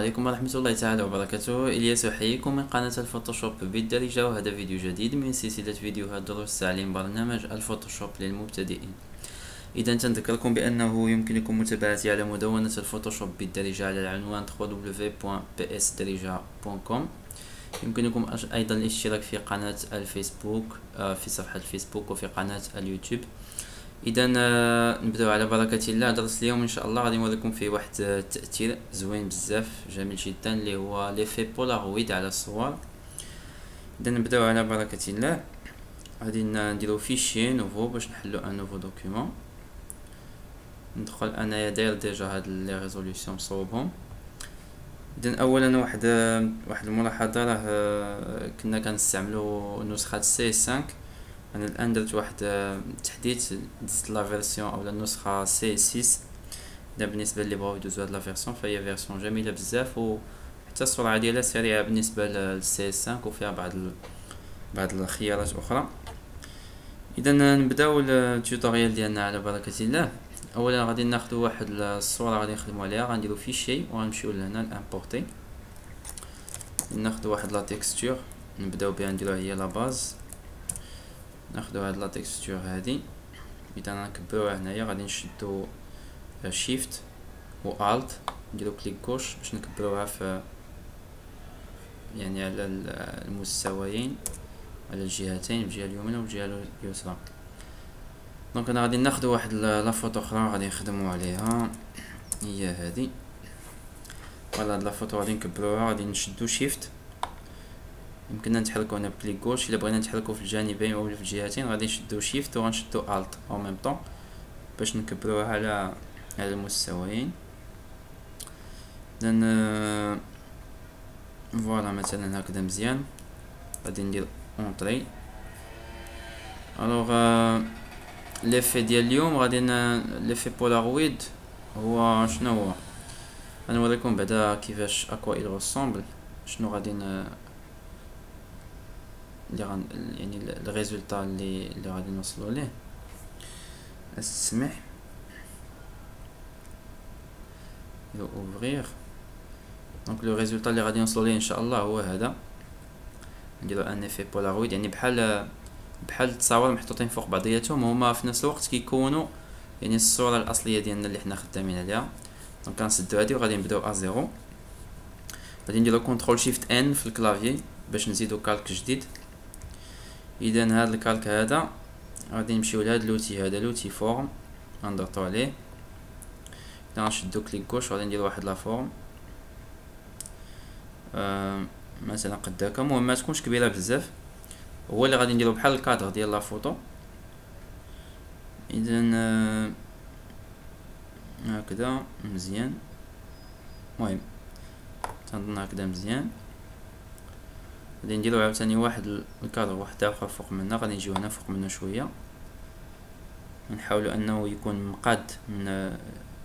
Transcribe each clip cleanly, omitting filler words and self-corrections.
عليكم ورحمة الله تعالى وبركاته. إلياس أحييكم من قناة الفوتوشوب بالدارجة، وهذا فيديو جديد من سلسلة فيديوهات دروس تعليم برنامج الفوتوشوب للمبتدئين. إذا تنذكركم بأنه يمكنكم متابعتي على مدونة الفوتوشوب بالدارجة على العنوان www.psdarija.com. يمكنكم أيضا الاشتراك في قناة الفيسبوك، في صفحة الفيسبوك وفي قناة اليوتيوب. اذا نبداو على بركه الله. درس اليوم ان شاء الله غادي نوريكم فيه واحد التاثير زوين بزاف جميل جدا اللي هو ليفي بولارويد على الصور. اذا نبداو على بركه الله. غادي نديرو فيشي نوفو باش نحلو ان نوفو دوكيومون. ندخل انايا داير ديجا هاد لي ريزوليوشن مصوبهم. اذا اولا واحد الملاحظه، راه كنا كنستعملو نسخه سي 5. انا الان درت واحد التحديث، دزت لا فيرسيون او النسخه سي 6. دا بالنسبه اللي بغاو يدوزو هاد لا فيرسيون فهي فيرسيون جميله بزاف، وحتى السرعه ديالها سريعه بالنسبه للسي 5، وفيها بعض الخيارات اخرى. اذا نبداو التوتوريال ديالنا على بركه الله. اولا غادي ناخذ واحد الصوره غادي نخدموا عليها، غنديرو فيشي وغنمشيو لهنا لامبورتي. ناخذ واحد لا تيكستور نبداو بها، نديروها هي لا باز. ناخدو هاد لا تيكستور هادي، اذا نكبروها هنايا غادي نشدو شيفت و الت، نديرو كليك كوش باش نكبروها في يعني على المستويين، على الجهتين، الجهه اليمنى والجهه اليسرى. دونك انا غادي ناخدو واحد لا فوتو اخرى غادي نخدمو عليها، هي هادي. فوالا هاد لا فوتو غادي نكبروها، غادي نشدو شيفت، يمكننا نتحركو هنا بكليك غوش. الا بغينا نتحركو في الجانبين او في الجهتين غادي نشدو شيفت وغنشدو الت او ميم طون باش نكبروها على المستويين. اذا فوالا مثلا هكذا مزيان. غادي ندير اونطري. الوغ ليفي ديال اليوم غادي ليفي بولارويد هو شنو هو؟ غنوريكم بعدا كيفاش اكوا il ressemble، شنو غادي يعني الريزولتا اللي غادي نوصلوا ليه. اسمح لو اوفرير. دونك لو ريزولتا اللي غادي نوصلوا ليه ان شاء الله هو هذا. نديرو ان افي بولارويد، يعني بحال التصاور محطوطين فوق بعضياتهم، هما في نفس الوقت كيكونوا يعني الصوره الاصليه ديالنا اللي حنا خدامين عليها. دونك كنسدو هادي وغادي نبداو ا زيرو. غادي نديرو كنترول شيفت ان في الكلافيي باش نزيدو كالك جديد. اذا هذا الكالك هذا غادي نمشيو لهاد لوتي هذا، لوتي فورم، غنضغطو عليه. غنشدو كليك غوش وغادي ندير واحد لا فورم مثلا قد هكا. المهم ما تكونش كبيره بزاف، هو اللي غادي نديرو بحال الكادر ديال لا فوتو. اذا هكذا مزيان. المهم تنظن هكذا مزيان. غادي نديرو عاوتاني واحد الكادر واحد اخر فوق منا، غادي نجيو هنا فوق منه شويه، نحاولوا انه يكون مقاد من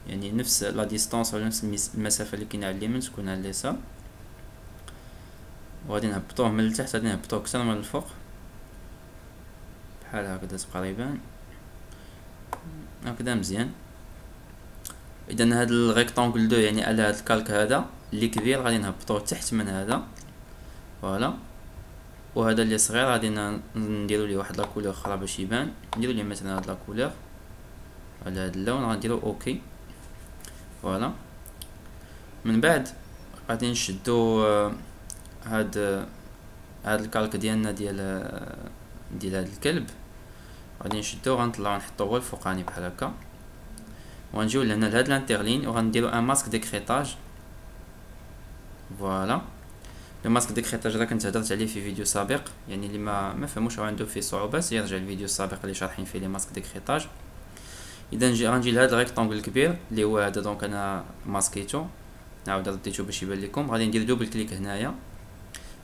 يعني نفس لا ديستانس ولا نفس المسافه اللي كاينه على اليمين تكون على اليسار. وغادي نهبطوه من التحت، غادي نهبطوه اكثر من الفوق بحال هكذا تقريبا هكذا مزيان. اذا هاد الريكتانغل دو يعني على هاد الكالك هذا اللي كبير غادي نهبطوه تحت من هذا، فوالا. وهذا اللي صغير غادي نديرو ليه واحد لا كولور اخرى باش يبان. نديرو ليه مثلا هاد لا كولور على هاد اللون، غنديرو اوكي، فوالا. من بعد غادي نشدو هاد الكالك ديالنا ديال هاد الكلب، غادي نشدو غنطلعو نحطو هو الفوقاني بحال هكا، وغنجيو لهنا لهاد لانترلين وغنديرو ان ماسك ديكريطاج، فوالا. لو ماسك ديكريطاج راه كنت هضرت عليه في فيديو سابق، يعني اللي ما فهموش او عنده فيه صعوبات يرجع الفيديو السابق اللي شارحين فيه لي ماسك ديكريطاج. اذا غنجي لهاد الريكتانغل الكبير اللي هو هذا، دونك انا ماسكيتو، نعاود رديتو باش يبان لكم. غادي ندير دوبل كليك هنايا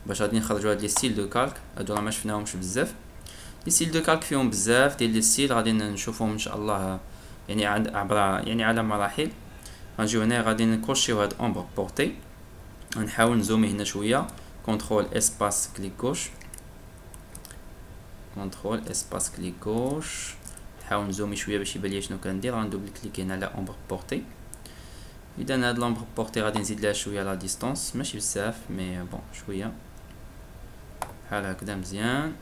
باش غادي نخرجوا هاد لي ستيل دو كالك. هادو راه ما شفناهمش بزاف، لي ستيل دو كالك فيهم بزاف ديال لي ستيل غادي نشوفهم ان شاء الله يعني عبر يعني على مراحل. غنجيو هنا غادي نكوشيو هاد اومبر بورتي، غنحاول نزومي هنا شويه، كونترول اسباس كليك غوش، كونترول اسباس كليك غوش، نحاول نزومي شويه باش يبان لي شنو كندير. غندوبل كليك هنا على اومبر بورتي، اذا هاد لومبر بورتي غادي نزيد لها شويه لا ديستانس، ماشي بزاف مي بون شويه بحال هكذا مزيان.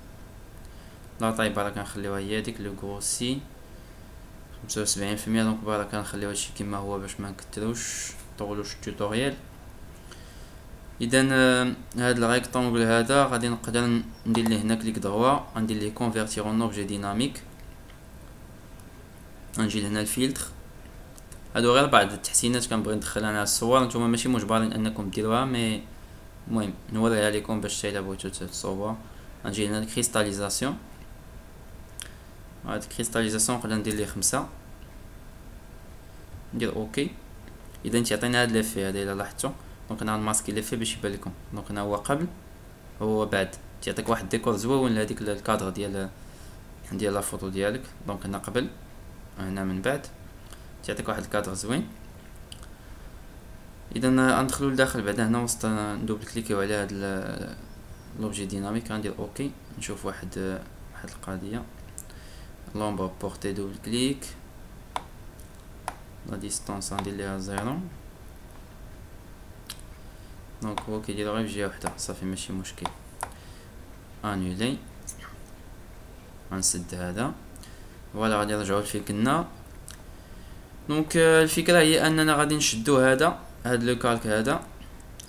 لا طاي برك كنخليوها هي ديك لو غروسي 75%، دونك برك كنخليو هادشي كيما هو باش ما نكثروش نطولوش التوتوريال. اذا هاد الريكتونغل هذا غادي نقدر ندير ليه هنا كليك دروا، غندير ليه كونفيرتير اون اوبجي ديناميك، غنجي لهنا الفلتر. هادو غير بعض التحسينات كنبغي ندخل انا الصور، نتوما ماشي مجبرين انكم ديروها، مي المهم نوريها لكم باش حتى الا بغيتو تصوبوها. غنجي هنا الكريستاليزاسيون، هاد الكريستاليزاسيون نقدر ندير ليه 5، ندير اوكي. اذا تيعطينا هاد ليفي هذا الا لاحظتوا، دونك انا غنماسكي ليفي باش يبان لكم. دونك هنا هو قبل هو بعد، تيعطيك واحد ديكور زوين لهاديك الكادر ديال لا فوتو ديالك. دونك هنا قبل هنا من بعد تعطيك واحد الكادر زوين. اذا ندخلوا لداخل بعدا هنا وسط، ندوبل كليكيو على هاد لوبجي ديناميك، غندير اوكي. نشوف واحد القضيه، لومبر بورتي دوبل كليك، لا ديستانس غندير ليها 0. دونك هو كيدير غير بجهه وحده صافي ماشي مشكل. انولي، غنسد هذا فوالا. غادي نرجعو لفين كنا. دونك الفكره هي اننا غادي نشدو هذا لو كالك هذا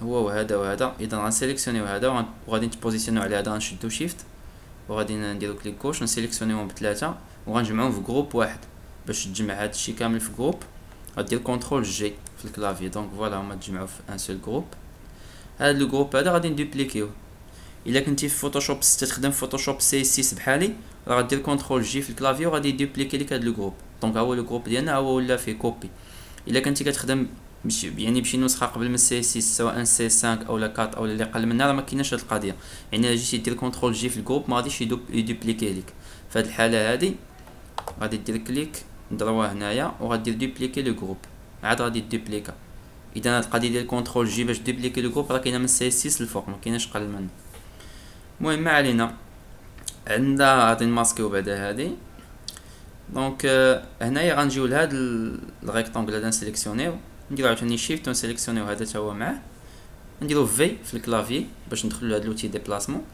هو وهذا وهذا. اذا غنسيليكسيونيو هذا وغادي نبوزيسيونيو على هذا، غنشدو شيفت وغادي نديرو كليك كوش، نسيليكسيونيوهم بثلاثه وغنجمعوهم في جروب واحد. باش تجمع هذا الشيء كامل في جروب غدير كونترول جي في الكلافي. دونك فوالا هما تجمعوا في ان سول جروب. هذا لو جروب هذا غادي ندوبليكيوه. الا كنتي في فوتوشوب تستخدم فوتوشوب سي 6 بحالي، راه غدير كونترول جي في الكلافي وغادي يدوبليكي لك هذا لو جروب. دونك ها هو لو جروب ديالنا، هو ولا فيه كوبي. الا كنتي كتخدم يعني بشي نسخه قبل من سي 6 سواء سي 5 او لا 4 او اللي قل منها، راه ما كايناش هاد القضيه. يعني الا جيتي دير كونترول جي في الجروب ما غاديش يدوبليكي لك. في هاد الحاله هادي غادي دير كليك دروا هنايا وغادير دوبليكي لو جروب، عاد غادي دوبليكا. اذا هاد القضيه ديال كونترول جي باش دوبليكي لو جروب راه كاينه من سي 6 الفوق، ما كايناش قل منه. المهم ما علينا، عندنا غادي نماسكيو بعدا هادي. دونك هنايا غنجيو لهاد الريكتونغل هذا نسيليكسيونيو، نديرو عاوتاني شيفت ونسيليكسيونيو هذا تا هو معاه، نديرو في الكلافي باش ندخلو لهاد لوتي ديبلاسمون.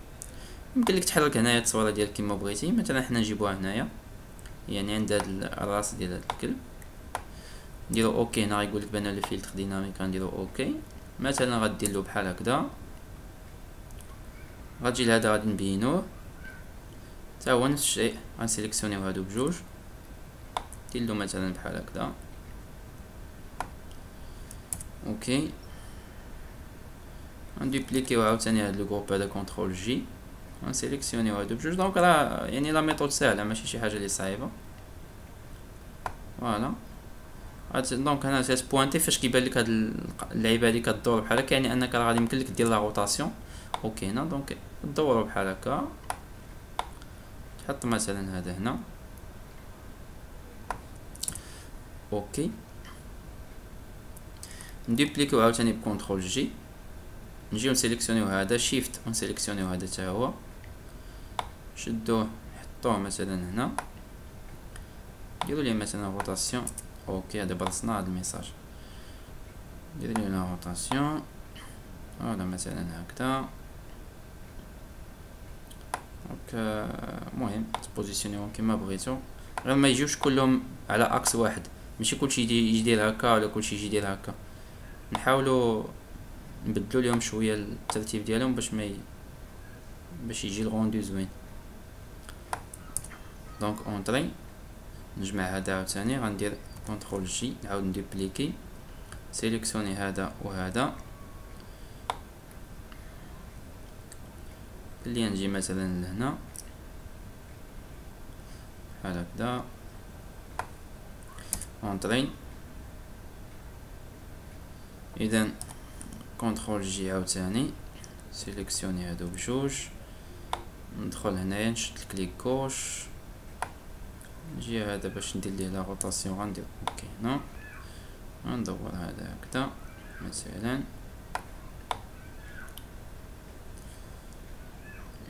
يمكن لك تحرك هنايا التصويره ديالك كيما بغيتي. مثلا حنا نجيبوها هنايا يعني عند هاد الراس ديال هاد الكلب، نديرو اوكي. هنا غيقول لك بان لي فلتر ديناميك، غنديرو اوكي. مثلا غدير له بحال هكذا، غتجي لهذا غادي نبينوه تا هو نفس الشيء. غنسيليكسيونيو هادو بجوج، دير له مثلا بحال هكذا اوكي. غندوبليكيو عاوتاني هاد لو جروب هذا كونترول جي، غنسيليكسيونيو هادو بجوج. دونك راه يعني لا ميثود ساهله ماشي شي حاجه اللي صعيبه. فوالا دونك هنا بوانتي فاش كيبان لك هاد اللعيبه هادي كدور بحال هكا، يعني انك راه غادي يمكن لك دير لا روتاسيون. اوكي هنا دونك دورو بحال هكا، تحط مثلا هذا هنا اوكي. ندوبليكيو عاوتاني بكونترول جي، نجيو نسيليكسيونيو هذا شيفت ونسيليكسيونيو هذا حتى هو، شدوه حطوه مثلا هنا، نديرو ليه مثلا روتاسيون اوكي. دابا رسنا هذا الميساج، ندير ليه هنا روتاسيون فوالا مثلا هكذا. دونك المهم تبوزيسيونيوهم كيما بغيتو، غير ما يجيوش كلهم على اكس واحد، ماشي كلشي يجي يدير هكا ولا كلشي يجي يدير هكا. نحاولوا نبدلوا لهم شويه الترتيب ديالهم باش يجي الغوندو زوين. دونك اونطري نجمع هذا عاوتاني، غندير كونترول جي نعاود ندوبليكي، سيليكسيوني هذا وهذا. اللي نجي مثلا لهنا بحال هكذا اونطري. اذا كونترول جي عاوتاني سيليكسيوني هادو بجوج، ندخل هنايا نشد الكليك كوش، نجي هذا باش ندير ليه لا روتاسيون غندير اوكي هنا، ندور هذا هكذا مثلا.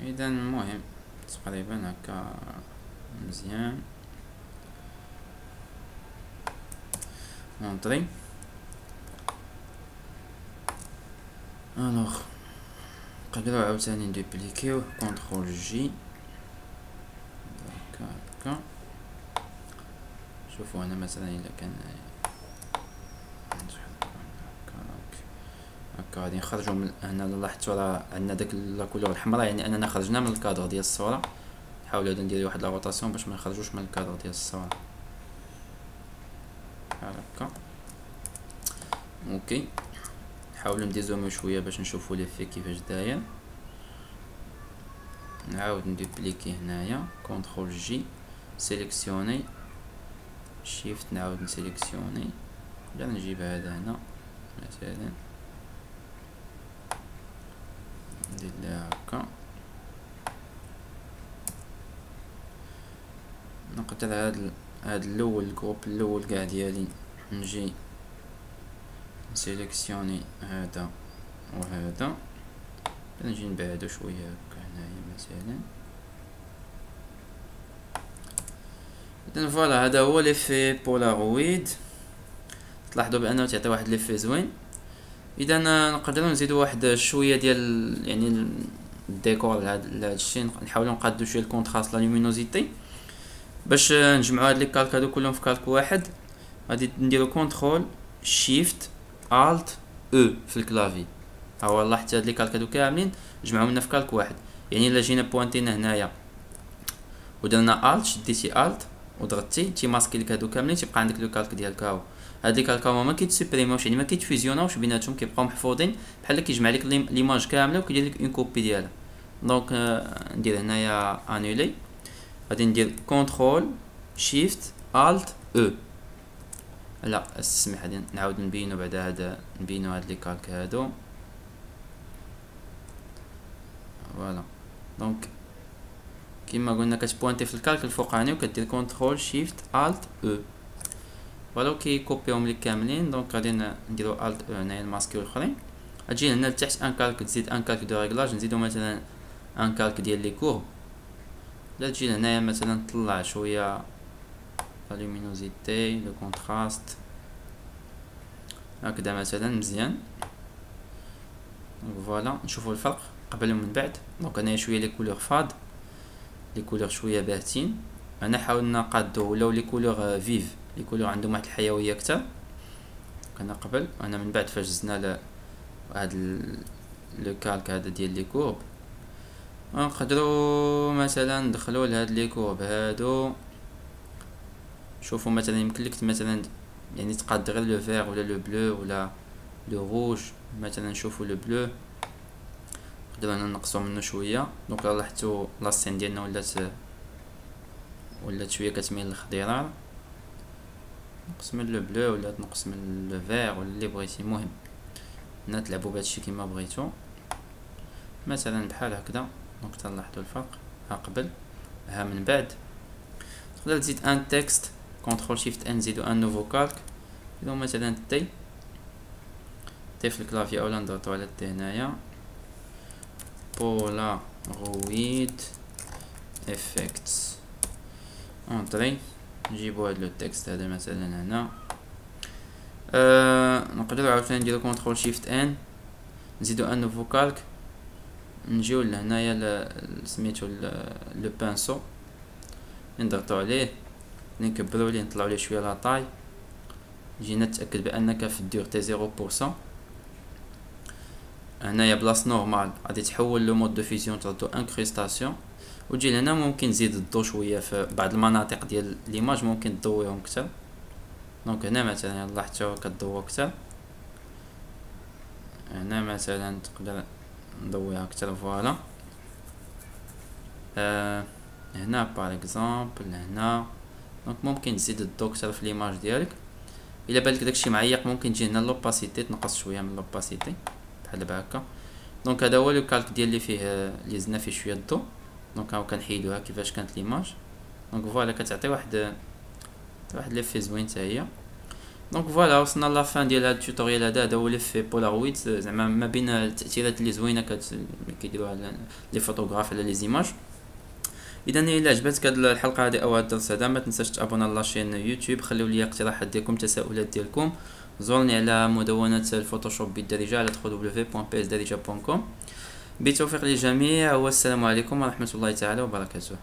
اذا المهم تقريبا هكا مزيان. اونطري الوغ نقدروا عاوتاني ندوبليكيوه كونترول جي هكا. شوفوا هنا مثلا الا كان هكا غادي نخرجوا من هنا. لاحظتوا راه عندنا داك لا كولور الحمراء، يعني اننا خرجنا من الكادر ديال الصوره. نحاولوا نديروا واحد لا روتاسيون باش ما نخرجوش من الكادر ديال الصوره هكا. اوكي نحاولوا نديزومو شويه باش نشوفوا ليفي كيفاش داير. نعاود ندوبليكي هنايا كونترول جي سيليكسيوني شيفت نعاود نسيليكسيوني ولا نجيب هذا هنا مثلا ندير لها هكا. نقدر هاد الاول الجروب الاول كاع ديالي نجي نسيليكسيوني هذا وهذا نجي نبعدو شويه هكا هنايا مثلا. اذا فوالا هذا هو ليفي بولارويد. تلاحظوا بانه تعطي واحد ليفي زوين. اذا نقدروا نزيدوا واحد شويه ديال يعني الديكور لهذا الشيء. نحاولوا نقادو شويه الكونتراست لا لومينوزيتي باش نجمعوا هاد لي كالك هادو كلهم في كالك واحد. غادي نديرو كونترول شيفت الت او في الكلافي. ها هو لاحظت هاد لي كالك هادو كاملين جمعوا لنا في كالك واحد. يعني الا جينا بوانتينا هنايا ودرنا الت شديتي الت وضغطتي تيماسكي لك هادو كاملين تيبقى عندك لو كالك ديالك. هاو هاد لي كالك هما ما كيتسوبريموش يعني ما كيتفيزيوناوش بيناتهم، كيبقاو محفوظين بحال كيجمع لك ليماج كامله وكيدير لك اون كوبي ديالها. دونك ندير هنايا انولي. غادي ندير كونترول شيفت الت او. لا اسمح لي نعاود نبينو بعد هذا نبينو هاد لي كالك هادو. فوالا دونك كيما قلنا كتبوانتي في الكالك الفوقاني وكدير كونترول شيفت الت او. فوالا كيكوبيهم لك كاملين. دونك غادي نديرو الت او هنايا الماسكيو الاخرين. غتجي هنا لتحت ان كالك تزيد ان كالك دو ريغلاج. نزيدو مثلا ان كالك ديال لي كورب. لا تجي هنايا مثلا نطلع شويه لا لومينوزيتي لو كونتراست هكذا مثلا مزيان. دونك فوالا نشوفوا الفرق قبل ومن بعد. دونك هنايا شويه لي كولور فاد لي كولور شويه باهتين. انا حاولنا نقادو ولاو لي كولور فيف لي كولور عندهم واحد الحيويه اكثر. كنا قبل انا من بعد فاش زدنا هاد لو كالك هذا ديال لي كورب نقدروا مثلا ندخلوا لهاد لي كورب هادو. شوفوا مثلا يمكن لك مثلا يعني تقاد غير لو فير ولا لو بلو ولا لو روج. مثلا نشوفوا لو بلو نقدروا نقصوا منه شويه. دونك لاحظتوا لاسين ديالنا ولات شويه كتميل للخضرار. نقص من لو بلو ولا تنقص من لو فير ولا اللي بغيتي. المهم هنا تلعبوا بهادشي كيما بغيتو مثلا بحال هكذا. دونك تلاحظوا الفرق ها قبل ها من بعد. تقدر تزيد ان تكست كونترول شيفت ان نزيدو ان نوفو كالك. نديرو مثلا تي في الكلافي اولا نضغطو على تي هنايا بولارويد افكتس اونطري. نجيبو هاد لو تكست هذا مثلا هنا. نقدرو عاوتاني نديرو كونترول شيفت ان نزيدو ان نوفو كالك. نجيو لهنايا سميتو لو بانسو نضغطو عليه نكبرو ليه نطلعو ليه شويه لا طاي. جينا نتاكد بانك في الدورتي 0%. هنايا بلاص نورمال غادي تحول لو مود دو فيزيون تعطو انكريستاسيون. وتجي لهنا ممكن تزيد الضو شويه في بعض المناطق ديال ليماج ممكن تضويهم اكثر. دونك هنا مثلا لاحظتوا كتضوى اكثر. هنا مثلا تقدر نضويها اكثر. فوالا هنا باغ اكزومبل هنا. دونك ممكن تزيد الضو اكثر في ليماج ديالك. الا بالك داكشي معيق ممكن تجي هنا لوباسيتي تنقص شويه من لوباسيتي بحال دابا هكا. دونك هذا هو لو كالك ديال اللي فيه اللي زدنا فيه شويه الضو. دونك هاو كنحيدوها كيفاش كانت ليماج. دونك فوالا كتعطي واحد ليفي زوين حتى هي. دونك فوالا وصلنا لافان ديال هذا التوتوريال. هذا هو ليفي بولارويد زعما ما بين التاثيرات اللي زوينه كيديروها لي فوتوغراف على لي زيماج. اذا الا عجبتك هذه الحلقه هذه او هذا الدرس هذا ما تنساش تابونا لاشين يوتيوب. خليو لي اقتراحات ديالكم تساؤلات ديالكم زورني على مدونة الفوتوشوب بالدارجة على www.psdarija.com. بالتوفيق للجميع، والسلام عليكم ورحمة الله تعالى وبركاته.